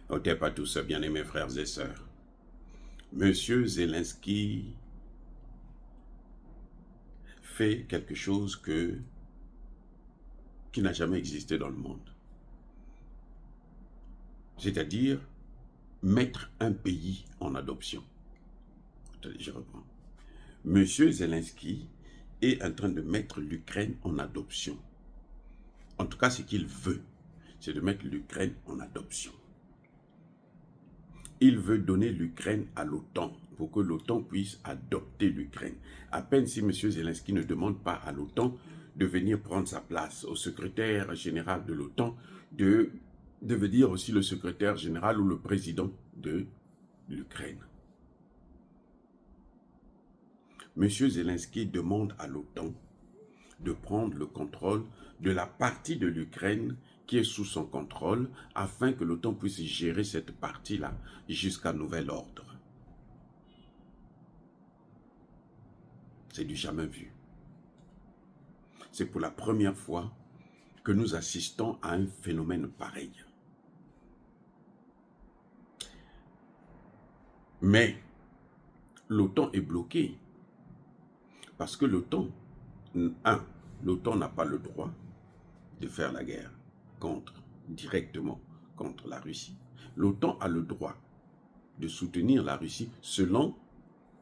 Au TEP à tous, bien-aimés frères et sœurs. Monsieur Zelensky fait quelque chose qui n'a jamais existé dans le monde. C'est-à-dire mettre un pays en adoption. Attendez, je reprends. Monsieur Zelensky est en train de mettre l'Ukraine en adoption. En tout cas, ce qu'il veut, c'est de mettre l'Ukraine en adoption. Il veut donner l'Ukraine à l'OTAN pour que l'OTAN puisse adopter l'Ukraine. À peine si M. Zelensky ne demande pas à l'OTAN de venir prendre sa place, au secrétaire général de l'OTAN de devenir aussi le secrétaire général ou le président de l'Ukraine. M. Zelensky demande à l'OTAN de prendre le contrôle de la partie de l'Ukraine qui est sous son contrôle, afin que l'OTAN puisse gérer cette partie-là jusqu'à nouvel ordre. C'est du jamais vu. C'est pour la première fois que nous assistons à un phénomène pareil. Mais l'OTAN est bloquée parce que l'OTAN n'a pas le droit de faire la guerre directement contre la Russie. L'OTAN a le droit de soutenir la Russie selon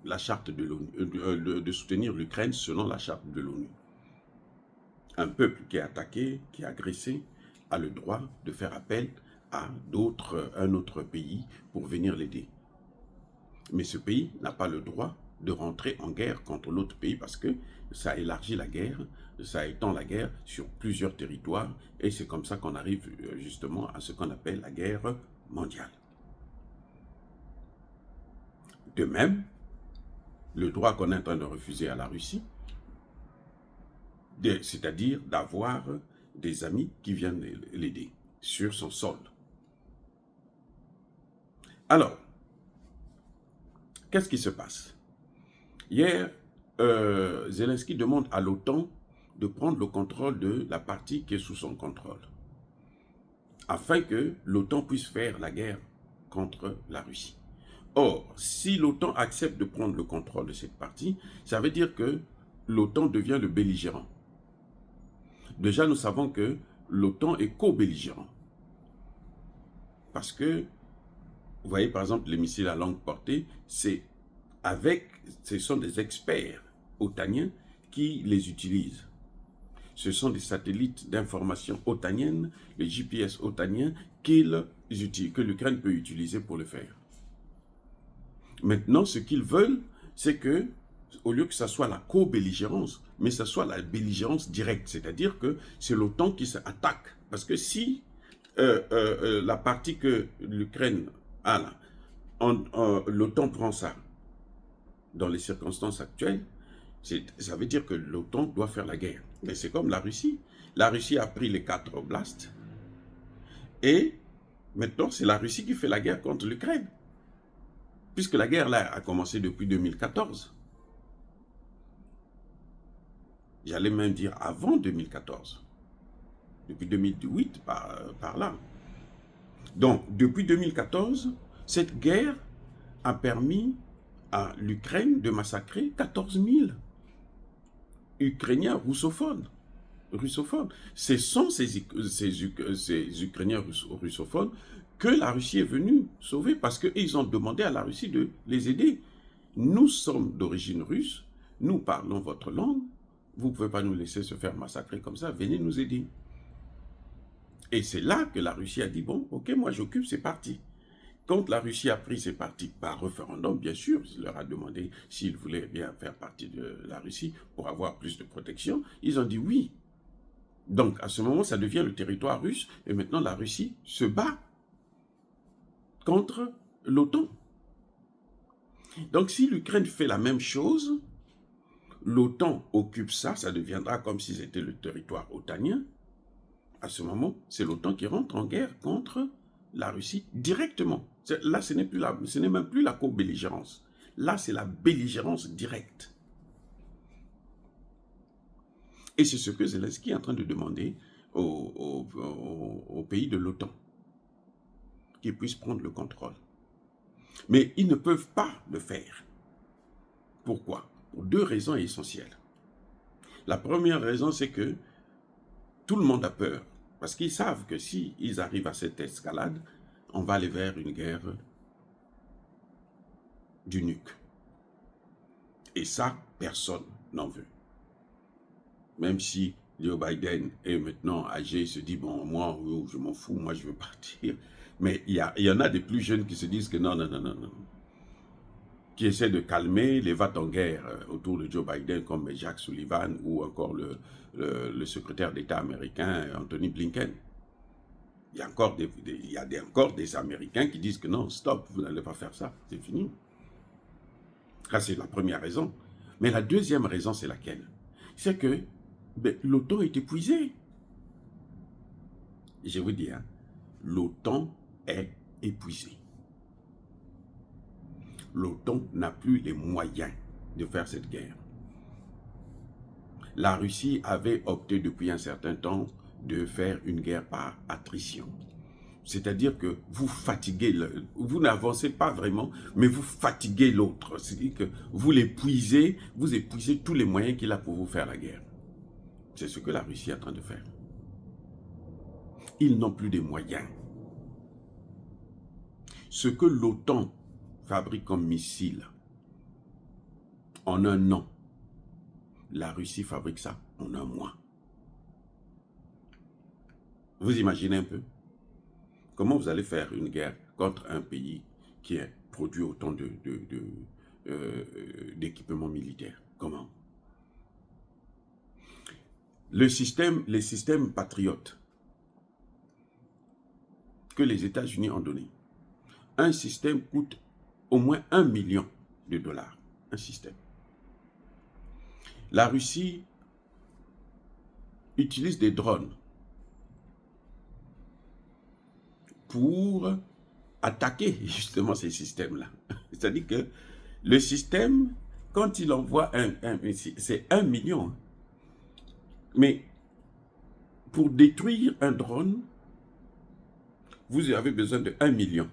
la charte de l'ONU, de soutenir l'Ukraine selon la charte de l'ONU. Un peuple qui est attaqué, qui est agressé, a le droit de faire appel à un autre pays pour venir l'aider. Mais ce pays n'a pas le droit de rentrer en guerre contre l'autre pays parce que ça élargit la guerre, ça étend la guerre sur plusieurs territoires et c'est comme ça qu'on arrive justement à ce qu'on appelle la guerre mondiale. De même, le droit qu'on est en train de refuser à la Russie, c'est-à-dire d'avoir des amis qui viennent l'aider sur son sol. Alors, qu'est-ce qui se passe? Hier, Zelensky demande à l'OTAN de prendre le contrôle de la partie qui est sous son contrôle, afin que l'OTAN puisse faire la guerre contre la Russie. Or, si l'OTAN accepte de prendre le contrôle de cette partie, ça veut dire que l'OTAN devient le belligérant. Déjà, nous savons que l'OTAN est co-belligérant. Parce que, vous voyez par exemple les missiles à longue portée, ce sont des experts otaniens qui les utilisent. Ce sont des satellites d'information otaniennes, les GPS otaniens, que l'Ukraine peut utiliser pour le faire. Maintenant, ce qu'ils veulent, c'est que, au lieu que ça soit la co-belligérance, mais ça soit la belligérance directe, c'est-à-dire que c'est l'OTAN qui s'attaque. Parce que si la partie que l'Ukraine a là, l'OTAN prend ça dans les circonstances actuelles, ça veut dire que l'OTAN doit faire la guerre. Mais c'est comme la Russie. La Russie a pris les 4 oblasts et maintenant c'est la Russie qui fait la guerre contre l'Ukraine. Puisque la guerre là a commencé depuis 2014. J'allais même dire avant 2014. Depuis 2008 par là. Donc depuis 2014, cette guerre a permis à l'Ukraine de massacrer 14 000 Ukrainiens russophones. Ce sont ces Ukrainiens russophones que la Russie est venue sauver parce qu'ils ont demandé à la Russie de les aider. Nous sommes d'origine russe, nous parlons votre langue, vous ne pouvez pas nous laisser se faire massacrer comme ça, venez nous aider. Et c'est là que la Russie a dit, bon, ok, moi j'occupe ces parties. Quand la Russie a pris ces parties par référendum, bien sûr, il leur a demandé s'ils voulaient bien faire partie de la Russie pour avoir plus de protection, ils ont dit oui. Donc à ce moment, ça devient le territoire russe et maintenant la Russie se bat contre l'OTAN. Donc si l'Ukraine fait la même chose, l'OTAN occupe ça, ça deviendra comme si c'était le territoire otanien. À ce moment, c'est l'OTAN qui rentre en guerre contre la Russie directement. Là, ce n'est même plus la co-belligérance. Là, c'est la belligérance directe. Et c'est ce que Zelensky est en train de demander aux pays de l'OTAN. qu'ils puissent prendre le contrôle. Mais ils ne peuvent pas le faire. Pourquoi? Pour deux raisons essentielles. La première raison, c'est que tout le monde a peur. Parce qu'ils savent que s'ils arrivent à cette escalade, on va aller vers une guerre du nuque. Et ça, personne n'en veut. Même si Joe Biden est maintenant âgé, il se dit, bon, moi, je m'en fous, moi, je veux partir. Mais il y en a des plus jeunes qui se disent que non, non, non, non, non. Qui essaient de calmer les vats-en-guerre autour de Joe Biden, comme Jack Sullivan ou encore le secrétaire d'État américain, Anthony Blinken. Il y a encore des Américains qui disent que non, stop, vous n'allez pas faire ça, c'est fini. Ça, c'est la première raison. Mais la deuxième raison, c'est laquelle? C'est que l'OTAN est épuisé. Je vous dis, hein, l'OTAN est épuisé. L'OTAN n'a plus les moyens de faire cette guerre. La Russie avait opté depuis un certain temps de faire une guerre par attrition. C'est-à-dire que vous fatiguez, vous n'avancez pas vraiment, mais vous fatiguez l'autre. C'est-à-dire que vous l'épuisez, vous épuisez tous les moyens qu'il a pour vous faire la guerre. C'est ce que la Russie est en train de faire. Ils n'ont plus de moyens. Ce que l'OTAN fabrique comme missile en un an, la Russie fabrique ça en un mois. Vous imaginez un peu? Comment vous allez faire une guerre contre un pays qui a produit autant d'équipements militaires? Comment? Les systèmes patriotes que les États-Unis ont donné, un système coûte au moins 1 million de dollars. Un système. La Russie utilise des drones pour attaquer justement ces systèmes-là. C'est-à-dire que le système, quand il envoie c'est 1 million. Mais pour détruire un drone, vous avez besoin de 1 million.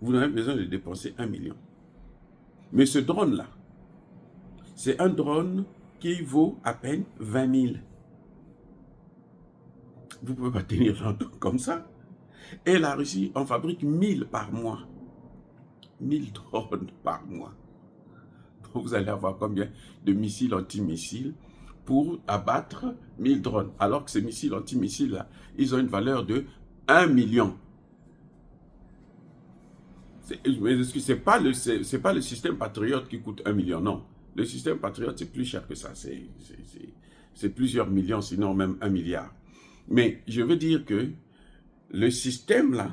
Vous avez besoin de dépenser 1 million. Mais ce drone-là, c'est un drone qui vaut à peine 20 000. Vous ne pouvez pas tenir longtemps comme ça. Et la Russie en fabrique 1000 par mois. 1000 drones par mois. Donc vous allez avoir combien de missiles antimissiles pour abattre 1000 drones. Alors que ces missiles antimissiles-là, ils ont une valeur de 1 million. Ce n'est pas le système Patriot qui coûte 1 million, non. Le système Patriot, c'est plus cher que ça. C'est plusieurs millions, sinon même 1 milliard. Mais je veux dire que le système-là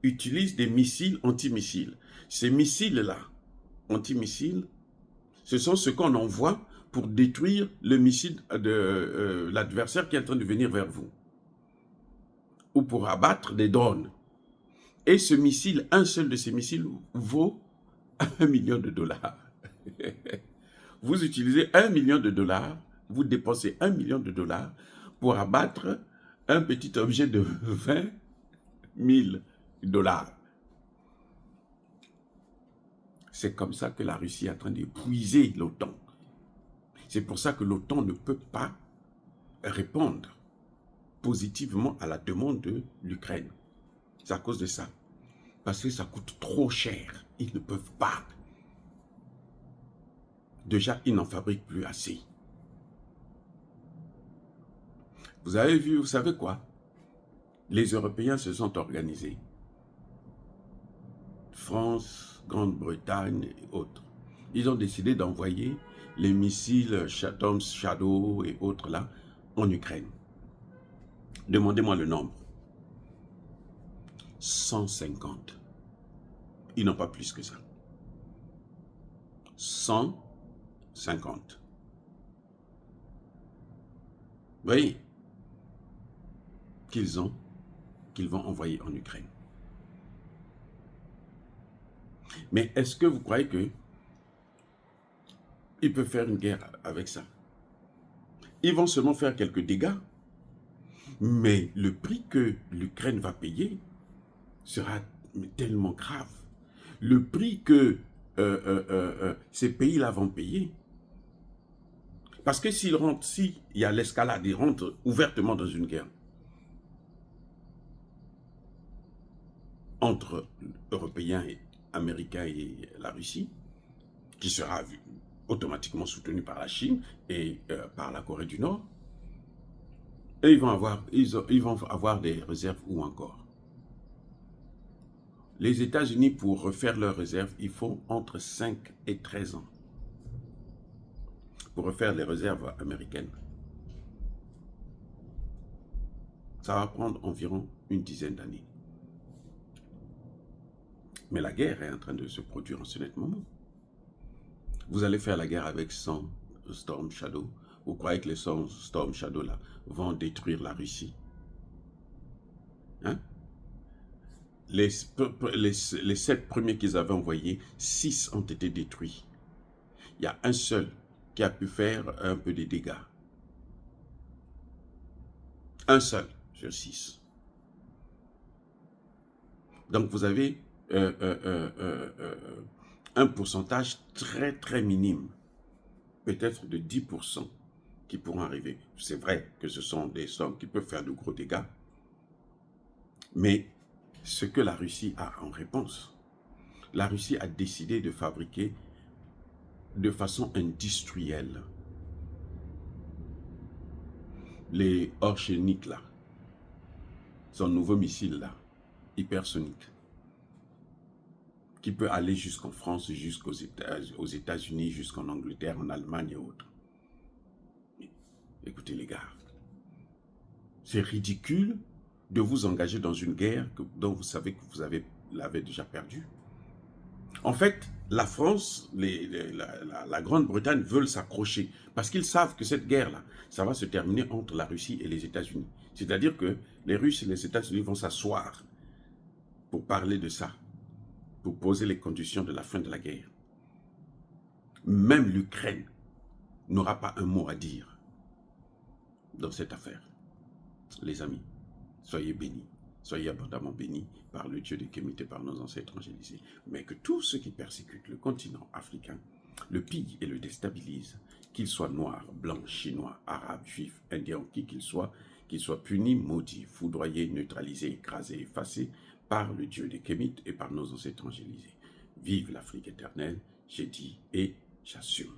utilise des missiles antimissiles. Ces missiles-là, antimissiles, ce sont ce qu'on envoie pour détruire le missile de l'adversaire qui est en train de venir vers vous. Ou pour abattre des drones. Et ce missile, un seul de ces missiles vaut 1 million de dollars. Vous utilisez 1 million de dollars, vous dépensez 1 million de dollars pour abattre un petit objet de 20 000 dollars. C'est comme ça que la Russie est en train d'épuiser l'OTAN. C'est pour ça que l'OTAN ne peut pas répondre positivement à la demande de l'Ukraine. C'est à cause de ça. Parce que ça coûte trop cher. Ils ne peuvent pas. Déjà, ils n'en fabriquent plus assez. Vous avez vu, vous savez quoi? Les Européens se sont organisés. France, Grande-Bretagne et autres. Ils ont décidé d'envoyer les missiles Tom's Shadow et autres là en Ukraine. Demandez-moi le nombre. 150. Ils n'ont pas plus que ça. 150. Vous voyez qu'ils vont envoyer en Ukraine. Mais est-ce que vous croyez que ils peuvent faire une guerre avec ça? Ils vont seulement faire quelques dégâts. Mais le prix que l'Ukraine va payer sera tellement grave. Le prix que ces pays-là vont payer. Parce que s'il y a l'escalade, ils rentrent ouvertement dans une guerre entre Européens et Américains et la Russie, qui sera automatiquement soutenue par la Chine et par la Corée du Nord, et ils vont avoir des réserves où encore? Les États-Unis, pour refaire leurs réserves, il faut entre 5 et 13 ans pour refaire les réserves américaines. Ça va prendre environ une dizaine d'années. Mais la guerre est en train de se produire en ce net moment. Vous allez faire la guerre avec 100 Storm Shadow. Vous croyez que les 100 Storm Shadow là vont détruire la Russie? Hein? Les 7 premiers qu'ils avaient envoyés, 6 ont été détruits. Il y a un seul qui a pu faire un peu de dégâts. Un seul sur 6. Donc vous avez un pourcentage très très minime, peut-être de 10% qui pourront arriver. C'est vrai que ce sont des sommes qui peuvent faire de gros dégâts, mais ce que la Russie a en réponse, la Russie a décidé de fabriquer de façon industrielle les Orchéniques là, son nouveau missile là, hypersonique, qui peut aller jusqu'en France, jusqu'aux États-Unis, jusqu'en Angleterre, en Allemagne et autres. Écoutez les gars, c'est ridicule de vous engager dans une guerre dont vous savez que vous l'avez déjà perdue. En fait, la France, la Grande-Bretagne veulent s'accrocher parce qu'ils savent que cette guerre-là, ça va se terminer entre la Russie et les États-Unis. C'est-à-dire que les Russes et les États-Unis vont s'asseoir pour parler de ça, pour poser les conditions de la fin de la guerre. Même l'Ukraine n'aura pas un mot à dire dans cette affaire. Les amis, soyez bénis, soyez abondamment bénis par le Dieu de Kémite et par nos ancêtres angélisés. Mais que tous ceux qui persécutent le continent africain le pillent et le déstabilisent, qu'ils soient noirs, blancs, chinois, arabes, juifs, indiens, qui qu'ils soient punis, maudits, foudroyés, neutralisés, écrasés, effacés par le Dieu de Kémite et par nos ancêtres angélisés. Vive l'Afrique éternelle, j'ai dit et j'assume.